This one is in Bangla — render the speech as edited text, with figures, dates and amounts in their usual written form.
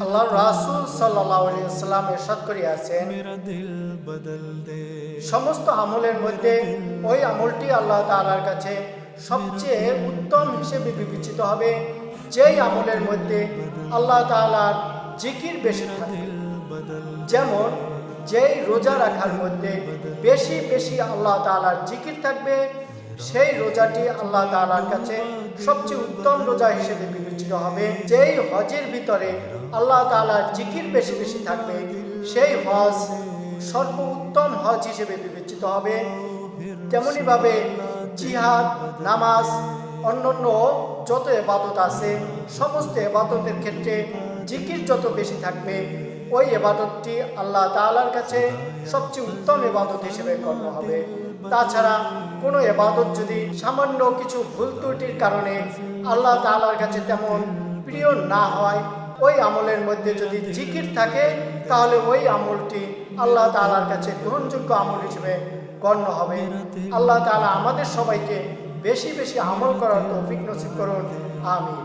আল্লাহ রাসূল সাল্লাল্লাহু আলাইহি ওয়াসাল্লাম ইরশাদ করিয়াছেন, সমস্ত আমলের মধ্যে ওই আমলটি আল্লাহ তাআলার কাছে সবচেয়ে উত্তম হিসেবে বিবেচিত হবে যেই আমলের মধ্যে আল্লাহ তাআলার জিকির বেশি থাকে। যেমন যেই রোজা রাখার মধ্যে বেশি বেশি আল্লাহ তাআলার জিকির থাকবে, সেই রোজাটি আল্লাহ তাআলার কাছে সবচেয়ে উত্তম রোজা হিসেবে বিবেচিত হবে। যেই হজের ভিতরে আল্লাহ তাআলার জিকির বেশি বেশি থাকবে, সেই হজ সর্বোত্তম হজ হিসেবে বিবেচিত হবে। তেমনিভাবে জিহাদ, নামাজ, অন্যান্য যত ইবাদত আছে, সমস্ত ইবাদতের ক্ষেত্রে জিকির যত বেশি থাকবে, ওই ইবাদতটি আল্লাহ তাআলার কাছে সবচেয়ে উত্তম ইবাদত হিসেবে গণ্য হবে। তাছাড়া কোনো ইবাদত যদি সামান্য কিছু ভুল ত্রুটির কারণে আল্লাহ তাআলার কাছে তেমন প্রিয় না হয়, ওই আমলের মধ্যে যদি জিকির থাকে, তাহলে ওই আমলটি আল্লাহ তাআলার কাছে গ্রহণযোগ্য আমল হিসেবে গণ্য হবে। আল্লাহ তাআলা আমাদের সবাইকে বেশি বেশি আমল করার তৌফিক নসিব করুন। আমিন।